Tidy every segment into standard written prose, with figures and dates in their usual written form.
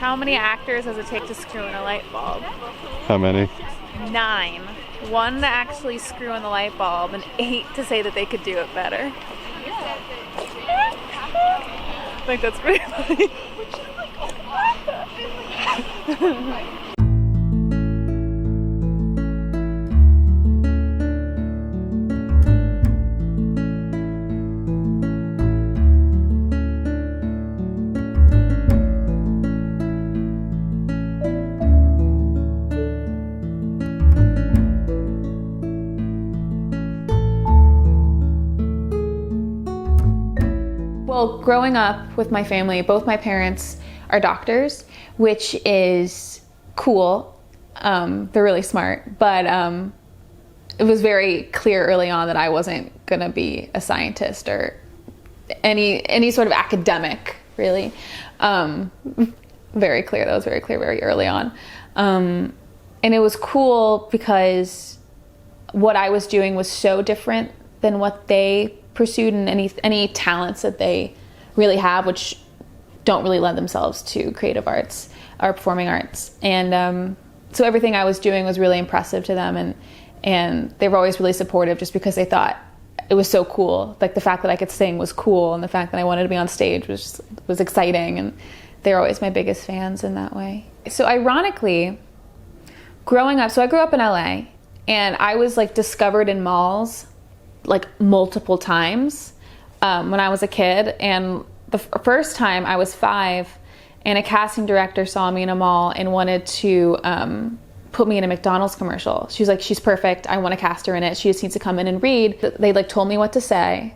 How many actors does it take to screw in a light bulb? How many? 9. 1 to actually screw in the light bulb, and 8 to say that they could do it better. I think that's pretty funny. Well, growing up with my family, both my parents are doctors, which is cool. They're really smart, but it was very clear early on that I wasn't gonna be a scientist or any sort of academic, really. Very clear. That was very clear very early on. And it was cool because what I was doing was so different than what they pursued and any talents that they really have, which don't really lend themselves to creative arts or performing arts. And so everything I was doing was really impressive to them, and they were always really supportive just because they thought it was so cool. Like the fact that I could sing was cool, and the fact that I wanted to be on stage was exciting, and they were always my biggest fans in that way. So ironically, growing up, so I grew up in LA, and I was like discovered in malls like multiple times when I was a kid. And the first time I was 5, and a casting director saw me in a mall and wanted to put me in a McDonald's commercial. She was like, she's perfect, I want to cast her in it, she just needs to come in and read. They like told me what to say,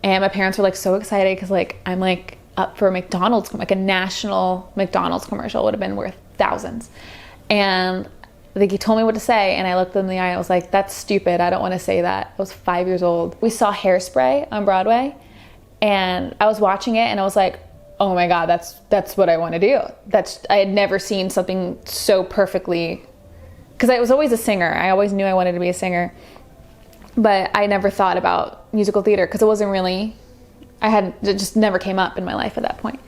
and my parents were like so excited because like I'm like up for a McDonald's, like a national McDonald's commercial would have been worth thousands. And they told me what to say, and I looked them in the eye and I was like, that's stupid, I don't want to say that. I was 5 years old. We saw Hairspray on Broadway, and I was watching it and I was like, oh my God, that's what I want to do. I had never seen something so perfectly, because I was always a singer. I always knew I wanted to be a singer, but I never thought about musical theater because it wasn't really, it just never came up in my life at that point.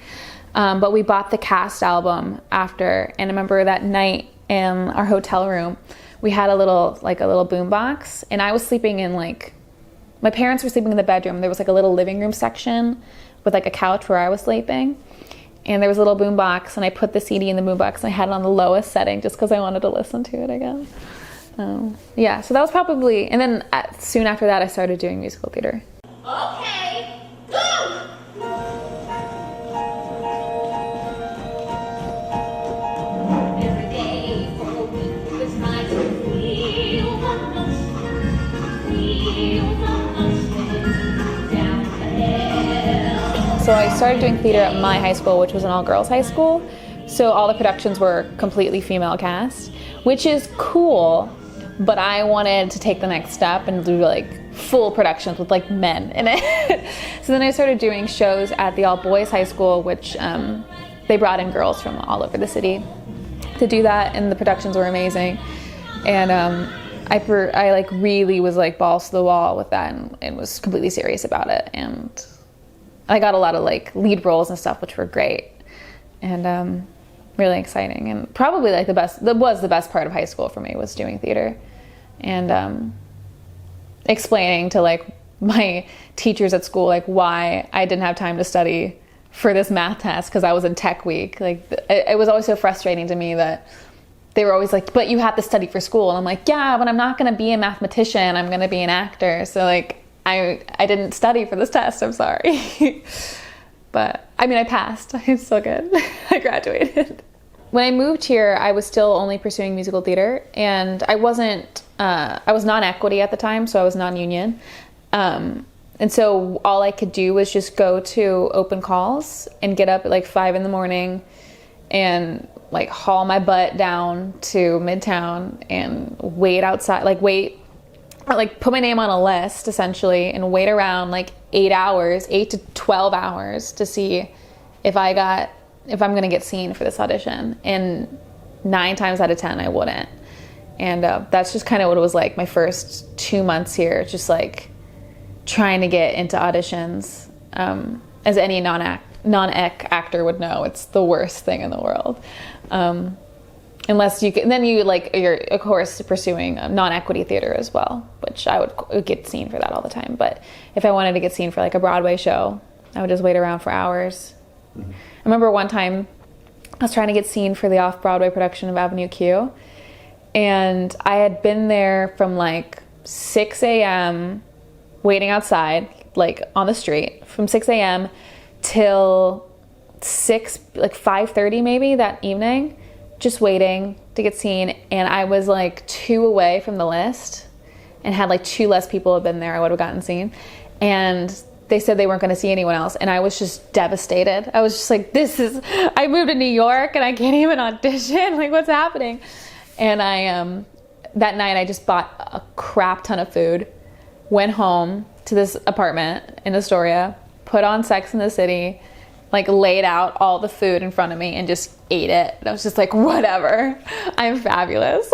But we bought the cast album after, and I remember that night in our hotel room, we had a little boom box, and I was sleeping in my parents were sleeping in the bedroom. There was like a little living room section with like a couch where I was sleeping, and there was a little boom box, and I put the CD in the boom box and I had it on the lowest setting just because I wanted to listen to it again. Yeah, so that was probably, and then soon after that I started doing musical theater. Okay, go! So I started doing theater at my high school, which was an all-girls high school. So all the productions were completely female cast, which is cool, but I wanted to take the next step and do like full productions with like men in it. So then I started doing shows at the all-boys high school, which they brought in girls from all over the city to do that, and the productions were amazing. And I like really was like balls to the wall with that, and was completely serious about it. And I got a lot of like lead roles and stuff, which were great and really exciting. And probably like the best part of high school for me was doing theater and explaining to like my teachers at school like why I didn't have time to study for this math test because I was in tech week. Like it was always so frustrating to me that they were always like, but you have to study for school. And I'm like, yeah, but I'm not going to be a mathematician. I'm going to be an actor. So like, I didn't study for this test. I'm sorry. But I mean, I passed. It's still good. I graduated. When I moved here, I was still only pursuing musical theater, and I was non-equity at the time, so I was non-union. And so all I could do was just go to open calls and get up at like 5 a.m. and like haul my butt down to Midtown and wait outside, like put my name on a list essentially and wait around like 8 to 12 hours to see if I'm going to get seen for this audition. And 9 times out of 10, I wouldn't. And that's just kind of what it was like my first 2 months here, just like trying to get into auditions as any non-ec actor would know, it's the worst thing in the world. Unless you can, then you're of course pursuing non-equity theater as well, which I would get seen for that all the time. But if I wanted to get seen for like a Broadway show, I would just wait around for hours. Mm-hmm. I remember one time I was trying to get seen for the off-Broadway production of Avenue Q, and I had been there from like 6 a.m. waiting outside, like on the street, from 6 a.m. till 5:30 maybe that evening, just waiting to get seen. And I was like 2 away from the list, and had like 2 less people have been there, I would have gotten seen. And they said they weren't going to see anyone else, and I was just devastated. I was just like, I moved to New York and I can't even audition. Like, what's happening? And I that night I just bought a crap ton of food, went home to this apartment in Astoria, put on Sex and the City, like laid out all the food in front of me and just ate it. And I was just like, whatever, I'm fabulous.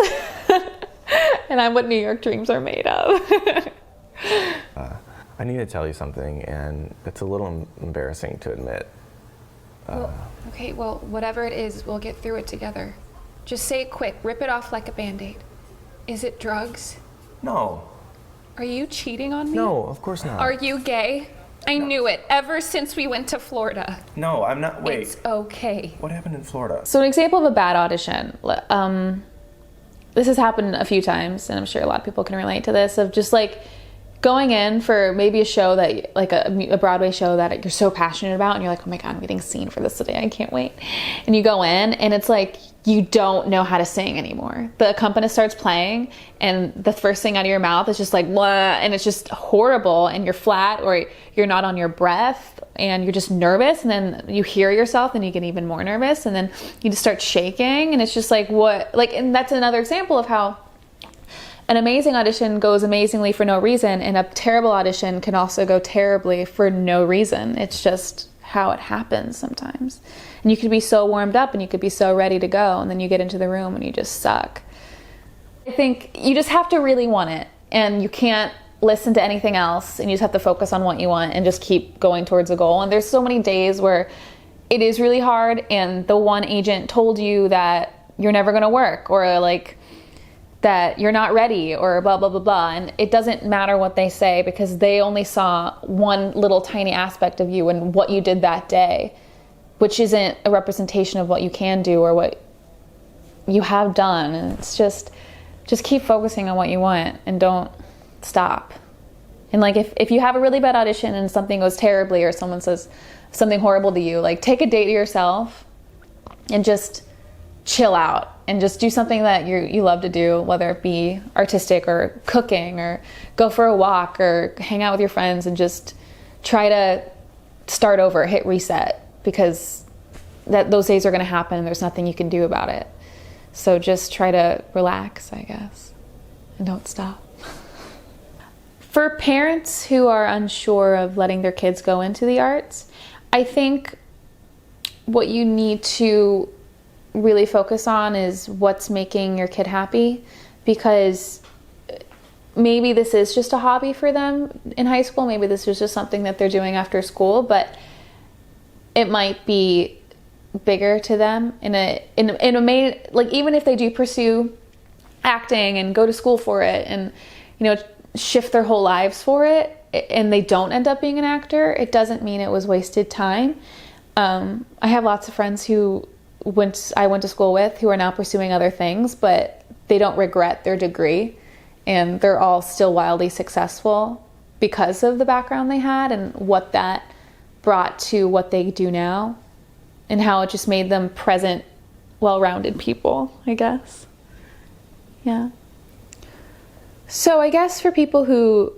And I'm what New York dreams are made of. I need to tell you something, and it's a little embarrassing to admit. Okay, well, whatever it is, we'll get through it together. Just say it quick, rip it off like a Band-Aid. Is it drugs? No. Are you cheating on me? No, of course not. Are you gay? I knew it, ever since we went to Florida. No, I'm not. Wait. It's okay. What happened in Florida? So an example of a bad audition, this has happened a few times, and I'm sure a lot of people can relate to this, of just like going in for maybe a show that, like a Broadway show that you're so passionate about, and you're like, oh my God, I'm getting seen for this today, I can't wait. And you go in, and it's like, you don't know how to sing anymore. The accompanist starts playing, and the first thing out of your mouth is just like, blah, and it's just horrible, and you're flat, or you're not on your breath, and you're just nervous, and then you hear yourself, and you get even more nervous, and then you just start shaking, and it's just like, what? Like, and that's another example of how an amazing audition goes amazingly for no reason, and a terrible audition can also go terribly for no reason. It's just how it happens sometimes. And you could be so warmed up and you could be so ready to go, and then you get into the room and you just suck. I think you just have to really want it, and you can't listen to anything else, and you just have to focus on what you want and just keep going towards a goal. And there's so many days where it is really hard, and the one agent told you that you're never going to work, or like that you're not ready, or blah, blah, blah, blah. And it doesn't matter what they say, because they only saw one little tiny aspect of you and what you did that day, which isn't a representation of what you can do or what you have done. And it's just keep focusing on what you want and don't stop. And like, if you have a really bad audition and something goes terribly, or someone says something horrible to you, like take a day to yourself and just chill out and just do something that you love to do, whether it be artistic or cooking, or go for a walk, or hang out with your friends, and just try to start over, hit reset, because those days are going to happen and there's nothing you can do about it. So just try to relax, I guess, and don't stop. For parents who are unsure of letting their kids go into the arts, I think what you need to really focus on is what's making your kid happy, because maybe this is just a hobby for them in high school, maybe this is just something that they're doing after school, but it might be bigger to them in a main, like, even if they do pursue acting and go to school for it and, you know, shift their whole lives for it, and they don't end up being an actor, it doesn't mean it was wasted time. I have lots of friends who I went to school with who are now pursuing other things, but they don't regret their degree, and they're all still wildly successful because of the background they had and what that brought to what they do now, and how it just made them present, well-rounded people, I guess. Yeah. So I guess for people who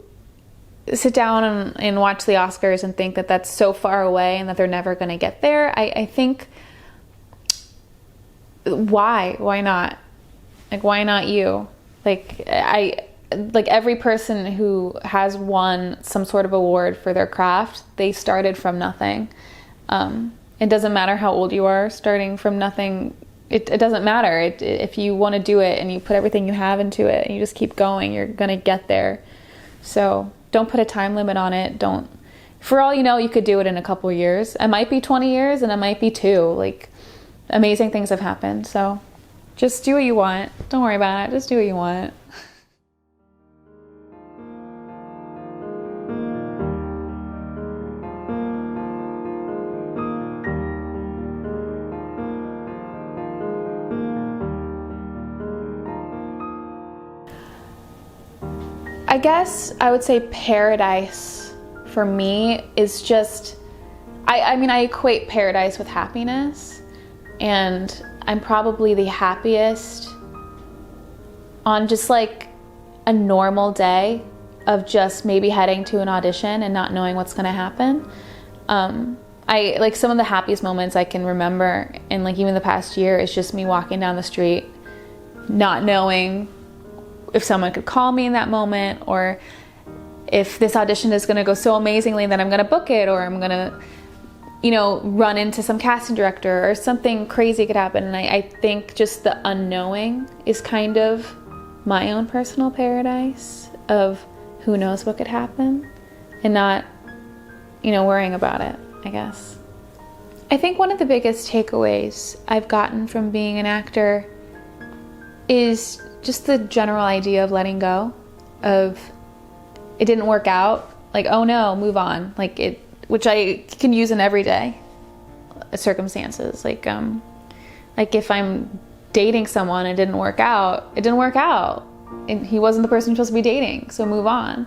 sit down and watch the Oscars and think that that's so far away and that they're never going to get there, I think, why not? Like, why not you? Like, every person who has won some sort of award for their craft, they started from nothing. It doesn't matter how old you are, starting from nothing, it doesn't matter. If you want to do it and you put everything you have into it and you just keep going, you're going to get there. So don't put a time limit on it. Don't for all you know, you could do it in a couple years. It might be 20 years and it might be 2. Like, amazing things have happened. So just do what you want. Don't worry about it. Just do what you want. I guess I would say paradise for me is just, I mean, I equate paradise with happiness, and I'm probably the happiest on just like a normal day of just maybe heading to an audition and not knowing what's gonna happen. I like some of the happiest moments I can remember in like even the past year is just me walking down the street, not knowing if someone could call me in that moment, or if this audition is gonna go so amazingly that I'm gonna book it, or I'm gonna, you know, run into some casting director or something crazy could happen. And I think just the unknowing is kind of my own personal paradise of who knows what could happen and not, you know, worrying about it, I guess. I think one of the biggest takeaways I've gotten from being an actor is just the general idea of letting go, of it didn't work out, like, oh no, move on, like it, which I can use in everyday circumstances. Like if I'm dating someone and it didn't work out, it didn't work out. And he wasn't the person you're supposed to be dating, so move on.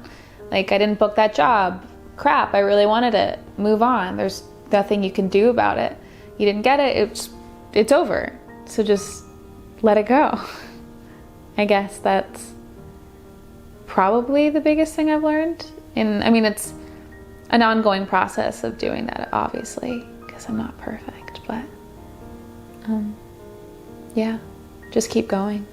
Like, I didn't book that job, crap, I really wanted it, move on. There's nothing you can do about it. You didn't get it, it's over. So just let it go. I guess that's probably the biggest thing I've learned. And I mean, it's an ongoing process of doing that, obviously, because I'm not perfect, but yeah, just keep going.